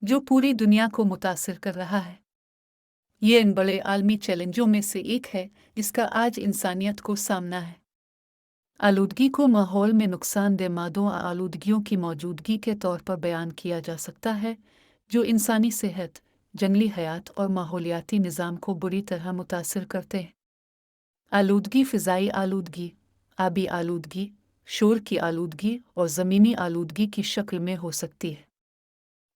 जो पूरी दुनिया को मुतासिर कर रहा है। ये इन बड़े आलमी चैलेंजों में से एक है जिसका आज इंसानियत को सामना है। आलूदगी को माहौल में नुकसानदेह मादों और आलूदगियों की मौजूदगी के तौर पर बयान किया जा सकता है जो इंसानी सेहत, जंगली हयात और माहौलियाती निज़ाम को बुरी तरह मुतासिर करते हैं। आलूदगी फ़िज़ाई आलूदगी, आबी आलूदगी, शोर की आलूदगी और ज़मीनी आलूदगी की शक्ल में हो सकती है।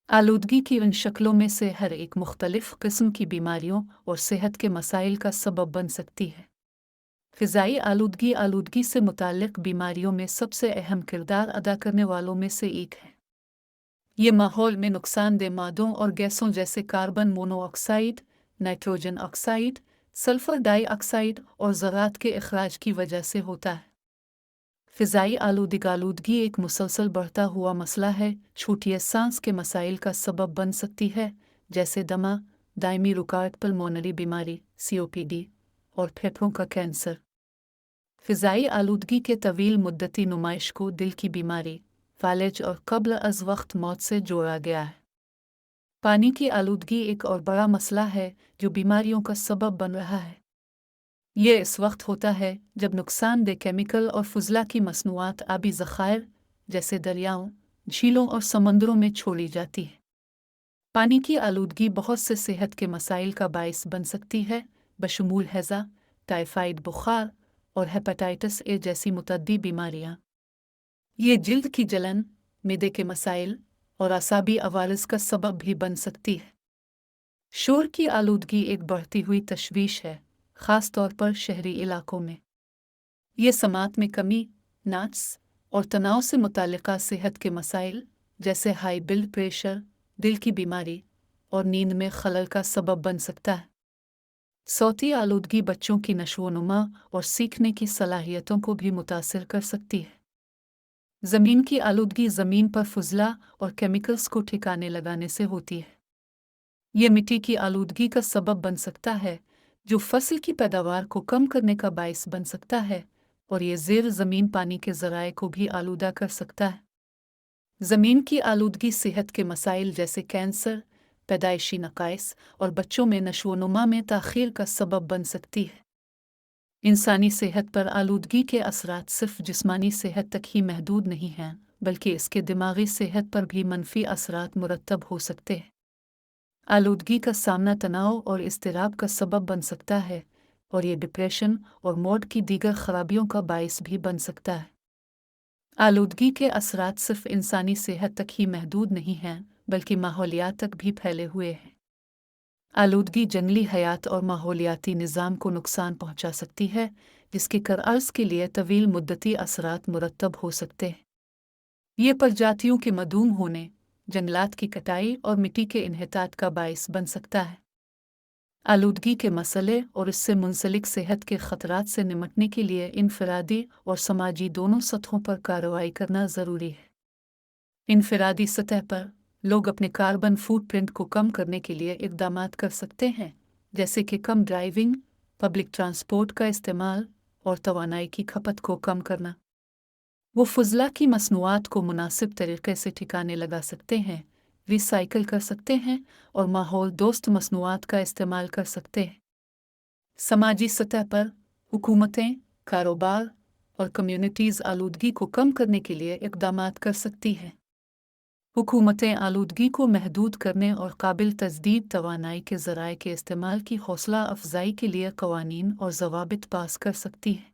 आलूदगी की इन शक्लों में से हर एक मुख्तलिफ किस्म की बीमारियों और सेहत के मसाइल का सबब बन सकती है। फ़िज़ाई आलूदगी आलूदगी से मुताल्लिक़ बीमारियों में सबसे अहम किरदार अदा करने वालों में से एक है। ये माहौल में नुकसानदेह मादों और गैसों जैसे carbon monoxide, nitrogen oxide, sulphur dioxide और ज़रात के अखराज की वजह से होता है। फ़िज़ाई आलूदगी एक मुसलसल बढ़ता हुआ मसला है, छूटिए सांस के मसाइल का सबब बन सकती है, जैसे दमा, दायमी रुकावट, पल्मोनरी बीमारी COPD और फेफड़ों का कैंसर। फ़िज़ाई आलूदगी के तवील मुद्दती नुमाइश को दिल की बीमारी, फालिज और क़ब्ल अज़ वक्त मौत से जोड़ा गया है। पानी की आलूदगी एक और बड़ा मसला है जो बीमारियों का सबब बन रहा है। ये इस वक्त होता है जब नुकसानदेह केमिकल और फुजला की मसनूआत आबी ज़खायर जैसे दरियाओं, झीलों और समंदरों में छोड़ी जाती है। पानी की आलूदगी बहुत से सेहत के मसाइल का बाइस बन सकती है, बशमूल हैज़ा, टाइफाइड बुखार और हेपेटाइटिस ए जैसी मुतअद्दी बीमारियाँ। ये जिल्द की जलन, मिदे के मसाइल और असाबी अवारिज़ का सबब भी बन सकती है। शोर की आलूदगी एक बढ़ती हुई तशवीश है, ख़ास तौर पर शहरी इलाकों में। ये समात में कमी, नाट्स और तनाव से मुताल्लिक़ा सेहत के मसाइल जैसे हाई ब्लड प्रेशर, दिल की बीमारी और नींद में खलल का सबब बन सकता है। सौती आलूदगी बच्चों की नशोनुमा और सीखने की सलाहियतों को भी मुतासिर कर सकती है। ज़मीन की आलूदगी ज़मीन पर फुजला और केमिकल्स को ठिकाने लगाने से होती है। ये मिट्टी की आलूदगी का सबब बन सकता है जो फसल की पैदावार को कम करने का बाइस बन सकता है और ये ज़ेर ज़मीन पानी के ज़राए को भी आलूदा कर सकता है। ज़मीन की आलूदगी सेहत के मसाइल जैसे कैंसर, पैदाइशी नकाइस और बच्चों में नशोनुमा में ताख़ीर का सबब बन सकती है। इंसानी सेहत पर आलूदगी के असरात सिर्फ जिस्मानी सेहत तक ही महदूद नहीं हैं, बल्कि इसके दिमागी सेहत पर भी मनफी असरात मुरतब हो सकते हैं। आलूदगी का सामना तनाव और इज़्तिराब का सबब बन सकता है और ये डिप्रेशन और मूड की दीगर खराबियों का बाइस भी बन सकता है। आलूदगी के असरात सिर्फ इंसानी सेहत तक ही महदूद नहीं हैं, बल्कि माहौलियात तक भी फैले हुए हैं। आलूदगी जंगली हयात और माहौलियाती निज़ाम को नुकसान पहुंचा सकती है, जिसके करअर्ज़ के लिए तवील मुद्दती असरात मुरतब हो सकते हैं। ये प्रजातियों के मदूम होने, जंगलात की कटाई और मिट्टी के इन्हितात का बाइस बन सकता है। आलूदगी के मसले और इससे मुंसलिक सेहत के ख़तरात से निमटने के लिए इनफरादी और समाजी दोनों सतहों पर कार्रवाई करना ज़रूरी है। इनफरादी सतह पर लोग अपने कार्बन फुटप्रिंट को कम करने के लिए इक़दामात कर सकते हैं, जैसे कि कम ड्राइविंग, पब्लिक ट्रांसपोर्ट का इस्तेमाल और तवानाई की खपत को कम करना। वो फुजला की मसनूआत को मुनासिब तरीके से ठिकाने लगा सकते हैं, रिसाइकिल कर सकते हैं और माहौल दोस्त मसनूआत का इस्तेमाल कर सकते हैं। समाजी सतह पर हुकूमतें, कारोबार और कम्युनिटीज़ आलूदगी को कम करने के लिए इक़दामात कर सकती हैं। हुकूमतें आलूदगी को महदूद करने और काबिल तजदीद तवानाई के ज़राए के इस्तेमाल की हौसला अफजाई के लिए कवानीन और ज़वाबित पास कर सकती हैं।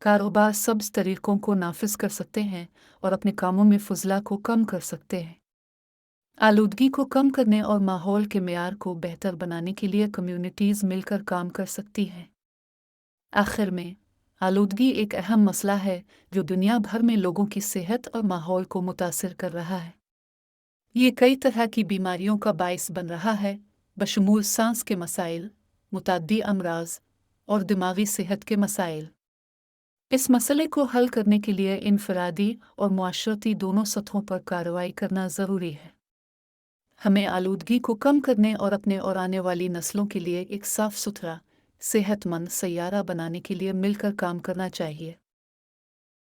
कारोबार सब्ज़ तरीक़ों को नाफिज कर सकते हैं और अपने कामों में फुजला को कम कर सकते हैं। आलूदगी को कम करने और माहौल के मेयार को बेहतर बनाने के लिए कम्युनिटीज़ मिलकर काम कर सकती हैं। आखिर में, आलूदगी एक अहम मसला है जो दुनिया भर में लोगों की सेहत और माहौल को मुतासिर कर रहा है। ये कई तरह की बीमारियों का बाइस बन रहा है, बशमूल सांस के मसाइल, मुतअद्दी अमराज और दिमागी सेहत के मसाइल। इस मसले को हल करने के लिए इनफरादी और मुआशरती दोनों सतहों पर कार्रवाई करना ज़रूरी है। हमें आलूदगी को कम करने और अपने और आने वाली नस्लों के लिए एक साफ़ सुथरा, सेहतमंद सैयारा बनाने के लिए मिलकर काम करना चाहिए।